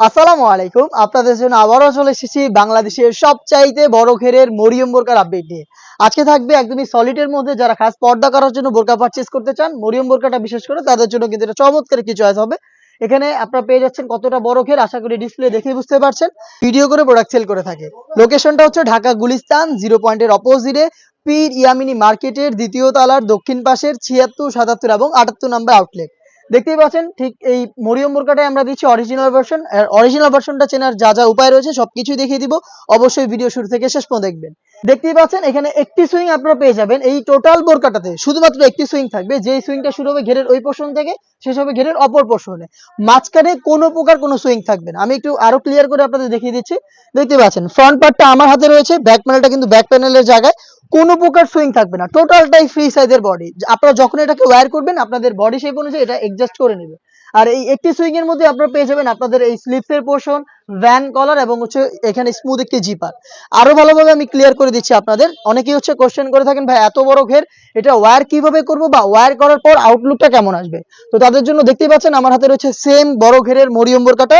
আসসালামু আলাইকুম। আপনাদের জন্য আবারও চলে এসেছি বাংলাদেশের সবচাইতে বড় ঘেরের মরিয়ম বোরকার আপডেট নিয়ে। আজকে থাকবে একদমই সলিডের মধ্যে যারা খাস পর্দা করার জন্য বোরকা পারচেজ করতে চান, মরিয়ম বোরকাটা বিশেষ করে তাদের জন্য কিন্তু এটা চমৎকার একটি চয়েস হবে। এখানে আপনারা পেয়ে যাচ্ছেন কতটা বড় ঘের, আশা করি ডিসপ্লে দেখেই বুঝতে পারছেন। ভিডিও করে প্রোডাক্ট সেল করে থাকে। লোকেশনটা হচ্ছে ঢাকা গুলিস্তান 0 পয়েন্টের অপোজিটে পীর ইয়ামিনী মার্কেটের দ্বিতীয় তলার দক্ষিণ পাশের 76, 77 এবং 78 নম্বর আউটলেট। দেখতেই পাচ্ছেন ঠিক এই মরিয়ম বোরকাটাই আমরা দিচ্ছি অরিজিনাল ভার্সন। আর অরিজিনাল ভার্সনটা চেনার যা যা উপায় রয়েছে সবকিছুই দেখিয়ে দিব। অবশ্যই ভিডিও শুরু থেকে শেষ পর্যন্ত দেখবেন। দেখতেই পাচ্ছেন এখানে একটি সুইং আপনারা পেয়ে যাবেন। এই টোটাল বোরকাটাতে শুধুমাত্র একটি সুইং থাকবে, যেই সুইংটা শুরু হবে ঘেরের ওই পোর্শন থেকে, শেষ হবে ঘেরের অপর পোর্শনে। মাঝখানে কোনো প্রকার কোনো সুইং থাকবে না। আমি একটু আরো ক্লিয়ার করে আপনাদের দেখিয়ে দিচ্ছি। দেখতে পাচ্ছেন ফ্রন্ট পার্টটা আমার হাতে রয়েছে, ব্যাক প্যানেলটা কিন্তু ব্যাক প্যানেলের জায়গায়। কোনো প্রকার সুইং থাকবে না, টোটালটাই ফ্রি সাইজের বডি। আপনারা যখন এটাকে ওয়্যার করবেন আপনাদের বডি শেপ অনুযায়ী এটা অ্যাডজাস্ট করে নেবে। আর এই একটি সুইং এর মধ্যে আপনারা পেয়ে যাবেন আপনাদের এই স্লিপসের পোর্শন, ভ্যান কলার এবং হচ্ছে এখানে স্মুথ একটি জিপার। আরো ভালোভাবে আমি ক্লিয়ার করে দিচ্ছি আপনাদের। অনেকেই হচ্ছে কোশ্চেন করে থাকেন, ভাই এত বড় ঘের এটা ওয়্যার কিভাবে করব বা ওয়্যার করার পর আউটলুকটা কেমন আসবে। তো তাদের জন্য দেখতেই পাচ্ছেন আমার হাতে রয়েছে সেম বড় ঘেরের মরিয়ম বোরকাটা।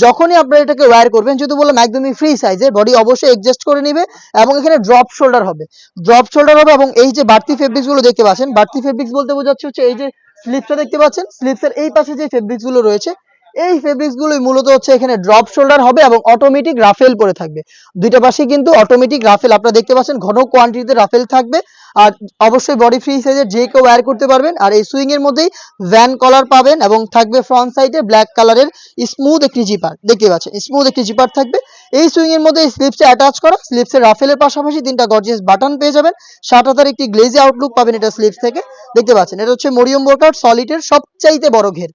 যখনই আপনারা এটাকে ওয়্যার করবেন, যেহেতু বললাম একদমই ফ্রি সাইজের, বডি অবশ্যই অ্যাডজাস্ট করে নিবে এবং এখানে ড্রপ শোল্ডার হবে। ড্রপ শোল্ডার হবে এবং এই যে বাড়তি ফেব্রিক্স গুলো দেখতে পাচ্ছেন, বাড়তি ফেব্রিক্স বলতে বোঝাচ্ছে হচ্ছে এই যে স্লিপসটা দেখতে পাচ্ছেন, স্লিপসের এই পাশে যে ফেব্রিক্স গুলো রয়েছে, এই ফেব্রিক্স গুলোই মূলত হচ্ছে এখানে ড্রপ শোল্ডার হবে এবং অটোমেটিক রাফেল পরে থাকবে। দুইটা পাশে কিন্তু অটোমেটিক রাফেল আপনারা দেখতে পাচ্ছেন, ঘন কোয়ান্টিটিতে রাফেল থাকবে। আর অবশ্যই বডি ফ্রি সাইজের, যে কেউ ওয়্যার করতে পারবেন। আর এই সুইং এর মধ্যেই ভ্যান কলার পাবেন এবং থাকবে ফ্রন্ট সাইডে ব্ল্যাক কালারের স্মুথ একটি জিপার। দেখতে পাচ্ছেন স্মুথ একটি জিপার থাকবে। এই সুইং এর মধ্যে স্লিপসে অ্যাটাচ করা, স্লিপসের রাফেলের পাশাপাশি 3টা গর্জিয়াস বাটন পেয়ে যাবেন। 7 একটি গ্লেজি আউটলুক পাবেন এটা স্লিপস থেকে। দেখতে পাচ্ছেন এটা হচ্ছে মরিয়ম বোরকার সলিডের সবচাইতে বড় ঘের।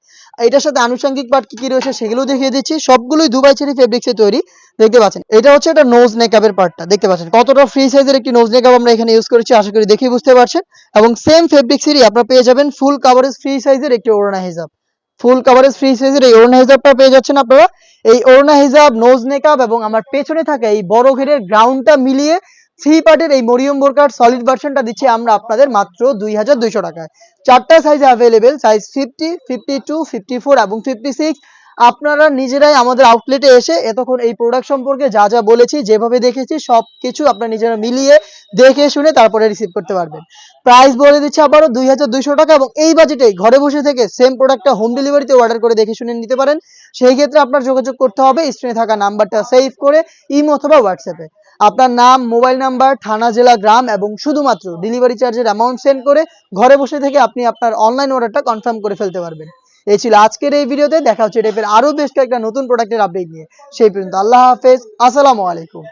এটার সাথে আনুষঙ্গিক পার্ট কি কি রয়েছে সেগুলো দেখিয়ে দিচ্ছি। সবগুলোই দুবাই চেরি ফেব্রিক্সে তৈরি। দেখতে পাচ্ছেন এটা হচ্ছে এটা নোজ নেকআপের পার্টটা। দেখতে পাচ্ছেন কতটা ফ্রি সাইজের একটি নোজ নেকআপ আমরা এখানে ইউজ করেছি, আশা করি দেখে বুঝতে পারছেন। এবং সেম ফেব্রিক্সেরই আপনারা পেয়ে যাবেন ফুল কাভারেজ ফ্রি সাইজের একটি ওড়না হিজাব। ফুল কাভারেজ ফ্রি সাইজের এই ওড়না হিজাবটা পেয়ে যাচ্ছেন আপনারা। এই ওড়না হিজাব, নোজ নেকআপ এবং আমার পেছনে থাকা এই বড় ঘেরের গ্রাউন্ডটা মিলিয়ে থ্রি পার্টের এই মরিয়ম বোরকার সলিড ভার্সনটা দিচ্ছি আমরা আপনাদের মাত্র 2200 টাকায়। 4টা সাইজ অ্যাভেলেবেল, সাইজ 50, 52, 54 এবং 56। আপনারা নিজেরাই আমাদের আউটলেটে এসে এতক্ষণ এই প্রোডাক্ট সম্পর্কে যা যা বলেছি, যেভাবে দেখেছি সবকিছু আপনারা নিজেরা মিলিয়ে দেখে শুনে তারপরে রিসিভ করতে পারবেন। প্রাইস বলে দিচ্ছি আবারও 2200 টাকা এবং এই বাজেটেই ঘরে বসে থেকে সেম প্রোডাক্টটা হোম ডেলিভারিতে অর্ডার করে দেখে শুনে নিতে পারেন। সেই ক্ষেত্রে আপনার যোগাযোগ করতে হবে স্ক্রিনে থাকা নাম্বারটা সেভ করে ইমো অথবা হোয়াটসঅ্যাপে। আপনার নাম, মোবাইল নাম্বার, থানা, জেলা, গ্রাম এবং শুধুমাত্র ডেলিভারি চার্জের অ্যামাউন্ট সেন্ড করে ঘরে বসে থেকে আপনি আপনার অনলাইন অর্ডারটা কনফার্ম করে ফেলতে পারবেন। এই ছিল আজকের এই ভিডিওতে। দেখা হচ্ছে টাইপের আরো বেশ কয়েকটা নতুন প্রোডাক্টের আপডেট নিয়ে। সেই পর্যন্ত আল্লাহ হাফেজ, আসসালামু আলাইকুম।